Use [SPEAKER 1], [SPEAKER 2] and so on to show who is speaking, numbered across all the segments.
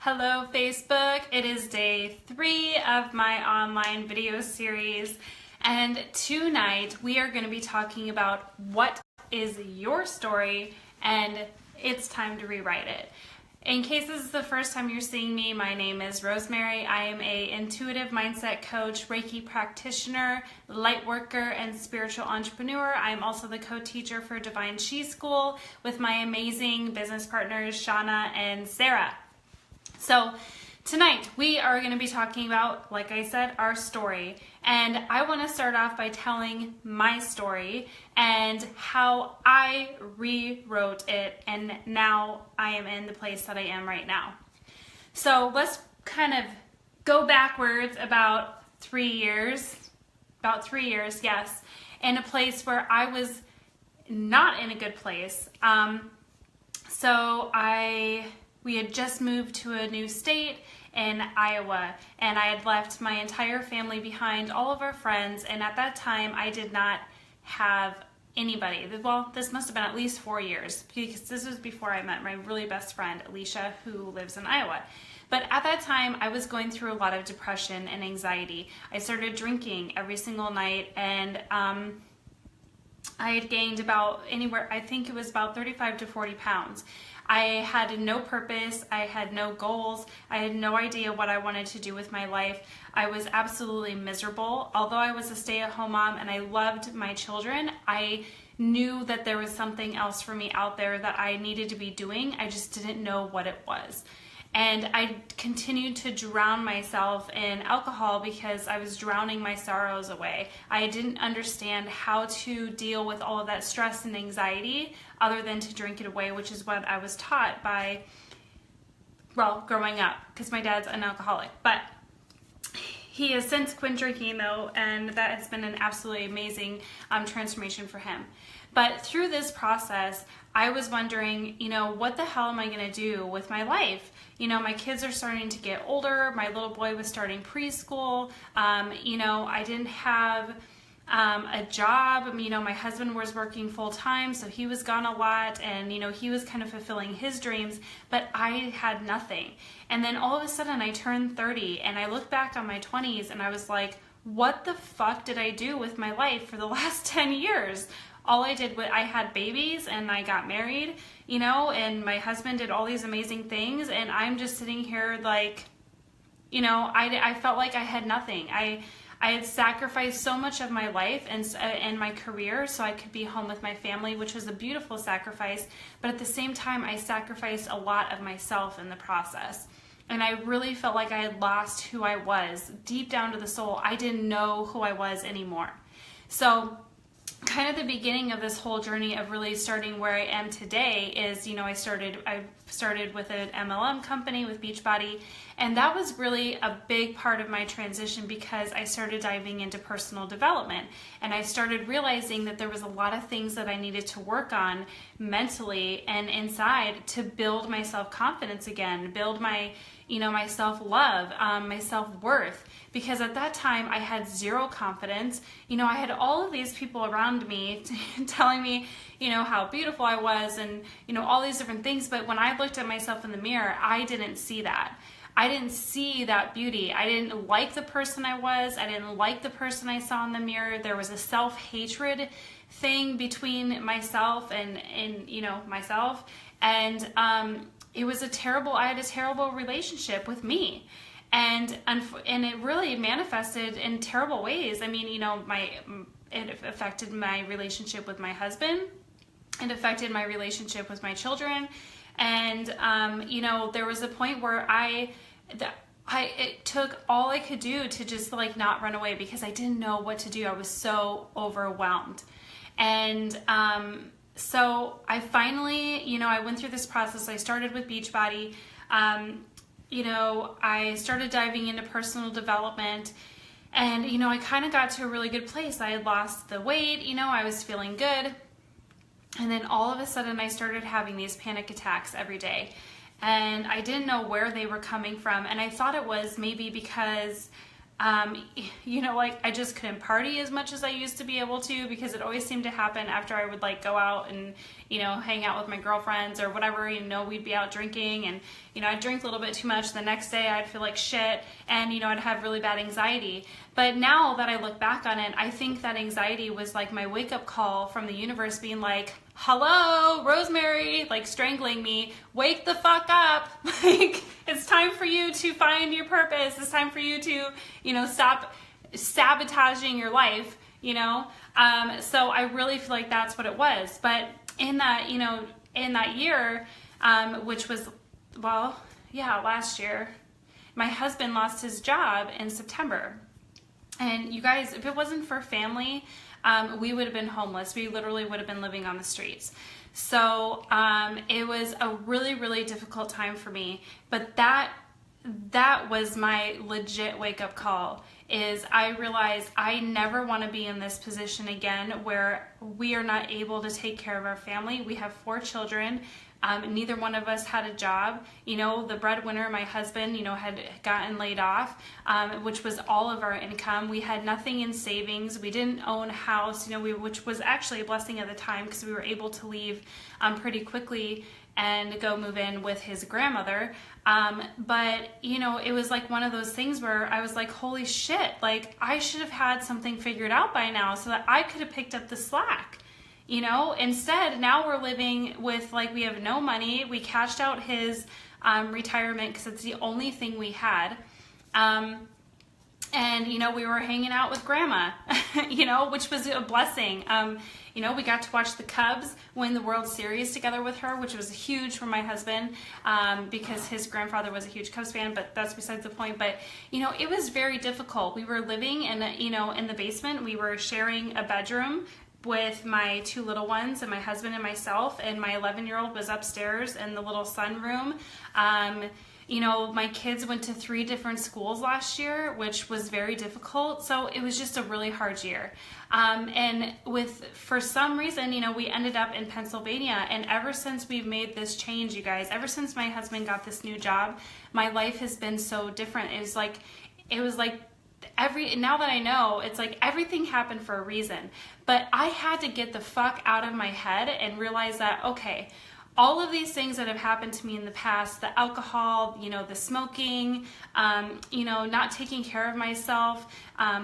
[SPEAKER 1] Hello Facebook, it is day 3 of my online video series, and tonight we are going to be talking about what is your story and it's time to rewrite it. In case this is the first time you're seeing me, my name is Rosemary. I am an intuitive mindset coach, Reiki practitioner, light worker, and spiritual entrepreneur. I am also the co-teacher for Divine Chi School with my amazing business partners, Shauna and Sarah. So tonight we are going to be talking about, like I said, our story. And I want to start off by telling my story and how I rewrote it, and now I am in the place that I am right now. So let's kind of go backwards about 3 years, yes, in a place where I was not in a good place. We had just moved to a new state in Iowa, and I had left my entire family behind, all of our friends, and at that time I did not have anybody. Well, this must have been at least 4 years, because this was before I met my really best friend, Alicia, who lives in Iowa. But at that time, I was going through a lot of depression and anxiety. I started drinking every single night, and I had gained about I think it was about 35 to 40 pounds. I had no purpose, I had no goals, I had no idea what I wanted to do with my life. I was absolutely miserable. Although I was a stay-at-home mom and I loved my children, I knew that there was something else for me out there that I needed to be doing. I just didn't know what it was. And I continued to drown myself in alcohol because I was drowning my sorrows away. I didn't understand how to deal with all of that stress and anxiety other than to drink it away, which is what I was taught by, well, growing up, because my dad's an alcoholic. But he has since quit drinking though, and that has been an absolutely amazing transformation for him. But through this process, I was wondering, what the hell am I going to do with my life? My kids are starting to get older. My little boy was starting preschool. I didn't have a job. My husband was working full time, so he was gone a lot, and he was kind of fulfilling his dreams, but I had nothing. And then all of a sudden I turned 30, and I looked back on my 20s and I was like, what the fuck did I do with my life for the last 10 years? All I did was I had babies and I got married, and my husband did all these amazing things, and I'm just sitting here like, I felt like I had nothing. I had sacrificed so much of my life and my career so I could be home with my family, which was a beautiful sacrifice, but at the same time I sacrificed a lot of myself in the process. And I really felt like I had lost who I was. Deep down to the soul, I didn't know who I was anymore. So kind of the beginning of this whole journey of really starting where I am today is, I started with an MLM company with Beachbody, and that was really a big part of my transition because I started diving into personal development, and I started realizing that there was a lot of things that I needed to work on mentally and inside to build my self-confidence again, build my my self-love, my self-worth, because at that time I had zero confidence. I had all of these people around me telling me, how beautiful I was and, all these different things. But when I looked at myself in the mirror, I didn't see that. I didn't see that beauty. I didn't like the person I was. I didn't like the person I saw in the mirror. There was a self-hatred thing between myself and myself. And, it was I had a terrible relationship with me, and it really manifested in terrible ways. I mean, it affected my relationship with my husband. It affected my relationship with my children. And, there was a point where it took all I could do to just not run away, because I didn't know what to do. I was so overwhelmed. And, so I finally, I went through this process. I started with Beachbody. I started diving into personal development, and, I kind of got to a really good place. I had lost the weight, I was feeling good. And then all of a sudden I started having these panic attacks every day, and I didn't know where they were coming from. And I thought it was maybe because you know, like I just couldn't party as much as I used to be able to, because it always seemed to happen after I would like go out and, you know, hang out with my girlfriends or whatever, you know, we'd be out drinking and, you know, I'd drink a little bit too much. The next day I'd feel like shit and, you know, I'd have really bad anxiety. But now that I look back on it, I think that anxiety was like my wake up call from the universe being like, hello, Rosemary, like strangling me, wake the fuck up. Like, it's time for you to find your purpose. It's time for you to, you know, stop sabotaging your life, you know? So I really feel like that's what it was. But in that, you know, in that year, which was, well, yeah, last year, my husband lost his job in September. And you guys, if it wasn't for family, we would have been homeless. We literally would have been living on the streets. So it was a really, really difficult time for me. But that was my legit wake-up call, is I realized I never want to be in this position again where we are not able to take care of our family. We have 4 children. Neither one of us had a job. You know, the breadwinner, my husband, you know, had gotten laid off, which was all of our income. We had nothing in savings. We didn't own a house, you know, which was actually a blessing at the time, because we were able to leave pretty quickly and go move in with his grandmother. But, you know, it was like one of those things where I was like, holy shit, like I should have had something figured out by now so that I could have picked up the slack. You know, instead, now we're living with, like, we have no money. We cashed out his retirement because it's the only thing we had. And, you know, we were hanging out with grandma, you know, which was a blessing. You know, we got to watch the Cubs win the World Series together with her, which was huge for my husband, because his grandfather was a huge Cubs fan, but that's besides the point. But, you know, it was very difficult. We were living in, you know, in the basement. We were sharing a bedroom with my 2 little ones and my husband and myself, and my 11-year-old was upstairs in the little sunroom. You know, my kids went to 3 different schools last year, which was very difficult. So it was just a really hard year. And for some reason, you know, we ended up in Pennsylvania. And ever since we've made this change, you guys, ever since my husband got this new job, my life has been so different. It was like now that I know, it's like everything happened for a reason. But I had to get the fuck out of my head and realize that, okay, all of these things that have happened to me in the past, the alcohol, you know, the smoking, you know, not taking care of myself,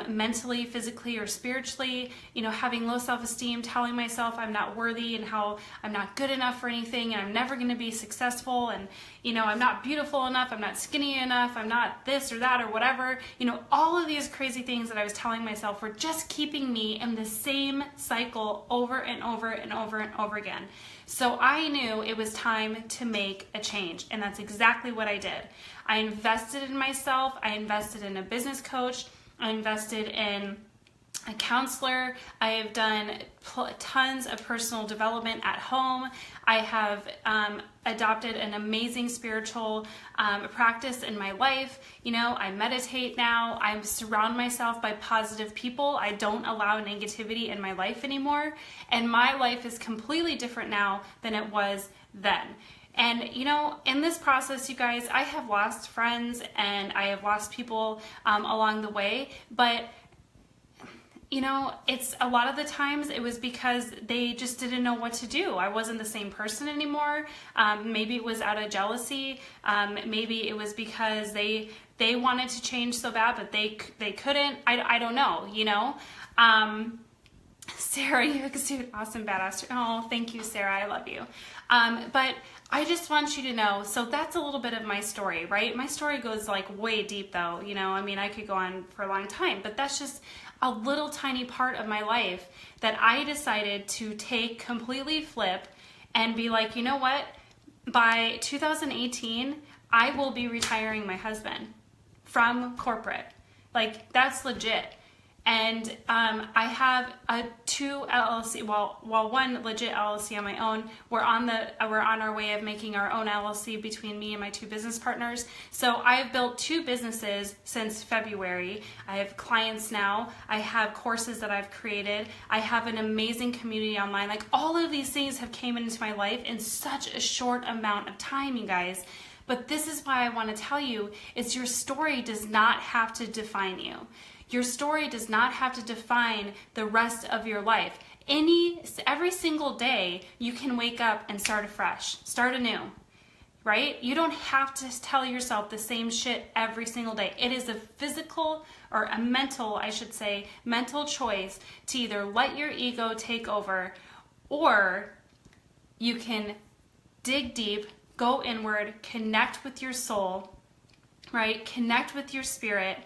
[SPEAKER 1] mentally, physically, or spiritually, you know, having low self-esteem, telling myself I'm not worthy and how I'm not good enough for anything and I'm never going to be successful, and, you know, I'm not beautiful enough, I'm not skinny enough, I'm not this or that or whatever. You know, all of these crazy things that I was telling myself were just keeping me in the same cycle over and over and over and over again. So I knew it was time to make a change, and that's exactly what I did. I invested in myself. I invested in a business coach. I invested in a counselor. I have done tons of personal development at home. I have adopted an amazing spiritual practice in my life. You know, I meditate now. I surround myself by positive people. I don't allow negativity in my life anymore. And my life is completely different now than it was then. And, you know, in this process, you guys, I have lost friends and I have lost people along the way, but you know, it's a lot of the times it was because they just didn't know what to do. I wasn't the same person anymore. Maybe it was out of jealousy. Maybe it was because they wanted to change so bad, but they couldn't. I don't know, you know. Sarah, you exude awesome badass. Oh, thank you, Sarah. I love you. But I just want you to know, so that's a little bit of my story, right? My story goes like way deep though, you know, I mean, I could go on for a long time, but that's just a little tiny part of my life that I decided to take completely flip and be like, you know what? By 2018, I will be retiring my husband from corporate. Like, that's legit. And I have 2 LLC, well, one legit LLC on my own. We're on our way of making our own LLC between me and my 2 business partners. So I've built 2 businesses since February. I have clients now. I have courses that I've created. I have an amazing community online. Like, all of these things have came into my life in such a short amount of time, you guys. But this is why I want to tell you is your story does not have to define you. Your story does not have to define the rest of your life. Every single day you can wake up and start afresh, start anew, right? You don't have to tell yourself the same shit every single day. It is a physical or a mental, I should say, mental choice to either let your ego take over, or you can dig deep, go inward, connect with your soul, right? Connect with your spirit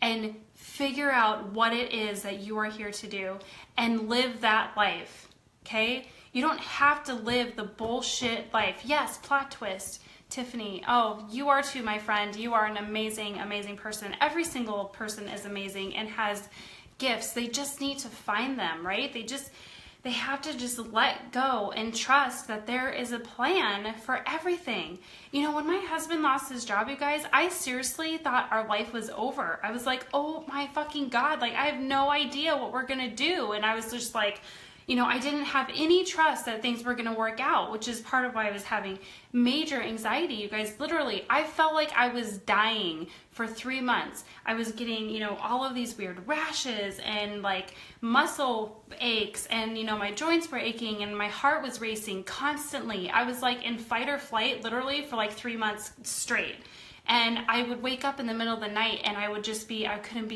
[SPEAKER 1] and figure out what it is that you are here to do and live that life, okay? You don't have to live the bullshit life. Yes, plot twist. Tiffany, oh, you are too, my friend. You are an amazing, amazing person. Every single person is amazing and has gifts. They just need to find them, right? They have to just let go and trust that there is a plan for everything. You know, when my husband lost his job, you guys, I seriously thought our life was over. I was like, oh my fucking God, like I have no idea what we're gonna do. And I was just like, you know, I didn't have any trust that things were going to work out, which is part of why I was having major anxiety. You guys, literally, I felt like I was dying for 3 months. I was getting, you know, all of these weird rashes and like muscle aches, and, you know, my joints were aching and my heart was racing constantly. I was like in fight or flight literally for like 3 months straight. And I would wake up in the middle of the night and I would just be, I couldn't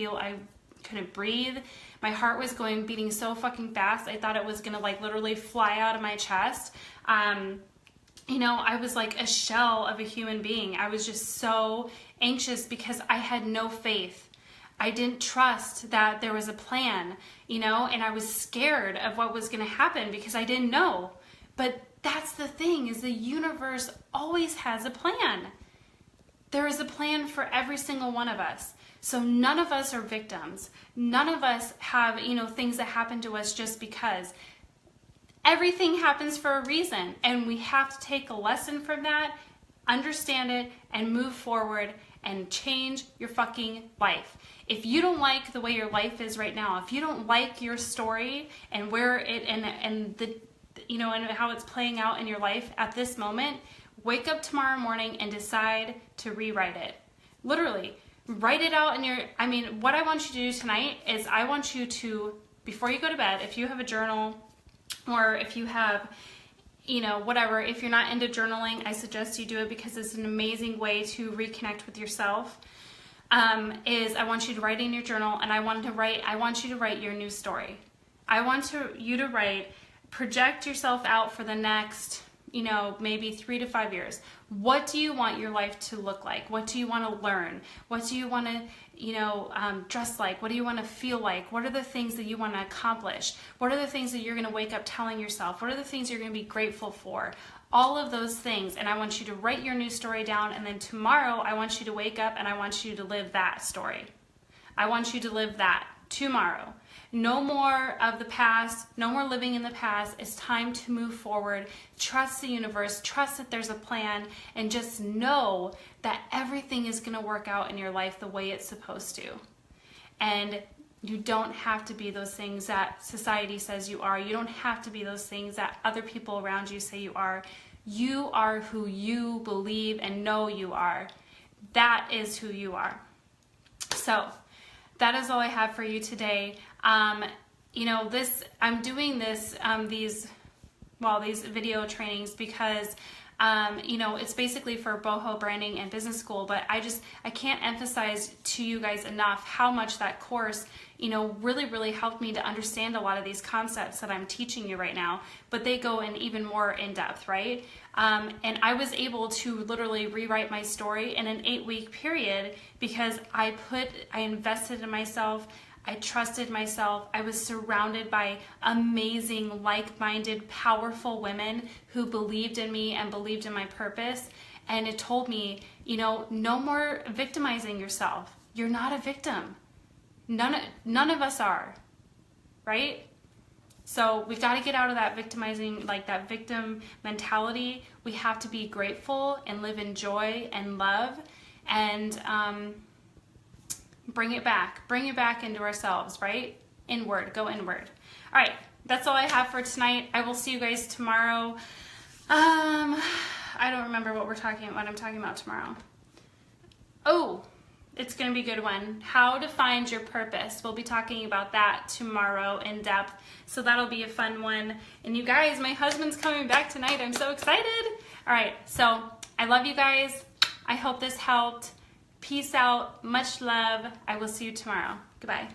[SPEAKER 1] breathe. My heart was beating so fucking fast. I thought it was gonna like literally fly out of my chest. You know, I was like a shell of a human being. I was just so anxious because I had no faith. I didn't trust that there was a plan, you know, and I was scared of what was gonna happen because I didn't know. But that's the thing, is the universe always has a plan. There is a plan for every single one of us. So none of us are victims. None of us have, you know, things that happen to us just because. Everything happens for a reason, and we have to take a lesson from that, understand it, and move forward and change your fucking life. If you don't like the way your life is right now, if you don't like your story and where it and the, you know, and how it's playing out in your life at this moment, wake up tomorrow morning and decide to rewrite it. Literally. Write it out in your, what I want you to do tonight is I want you to, before you go to bed, if you have a journal or if you have, you know, whatever, if you're not into journaling, I suggest you do it because it's an amazing way to reconnect with yourself, is I want you to write in your journal, and I want you to write your new story. I want you to write, project yourself out for the next, you know, maybe 3 to 5 years. What do you want your life to look like? What do you want to learn? What do you want to, you know, dress like? What do you want to feel like? What are the things that you want to accomplish? What are the things that you're going to wake up telling yourself? What are the things you're going to be grateful for? All of those things. And I want you to write your new story down. And then tomorrow, I want you to wake up and I want you to live that story. I want you to live that tomorrow. No more of the past, no more living in the past. It's time to move forward. Trust the universe, trust that there's a plan, and just know that everything is going to work out in your life the way it's supposed to. And you don't have to be those things that society says you are. You don't have to be those things that other people around you say you are. You are who you believe and know you are. That is who you are. So that is all I have for you today. You know, I'm doing these video trainings because, you know, it's basically for Boho Branding and Business School, but I can't emphasize to you guys enough how much that course, you know, really helped me to understand a lot of these concepts that I'm teaching you right now, but they go in even more in depth, right? And I was able to literally rewrite my story in an 8-week period because I invested in myself. I trusted myself. I was surrounded by amazing, like-minded, powerful women who believed in me and believed in my purpose. And it told me, you know, no more victimizing yourself. You're not a victim. None of us are, right? So we've got to get out of that victimizing, like that victim mentality. We have to be grateful and live in joy and love, and bring it back into ourselves, right? Inward, go inward. All right, that's all I have for tonight. I will see you guys tomorrow. I don't remember what I'm talking about tomorrow. Oh, it's going to be a good one. How to find your purpose. We'll be talking about that tomorrow in depth. So that'll be a fun one. And you guys, my husband's coming back tonight. I'm so excited. All right, so I love you guys. I hope this helped. Peace out. Much love. I will see you tomorrow. Goodbye.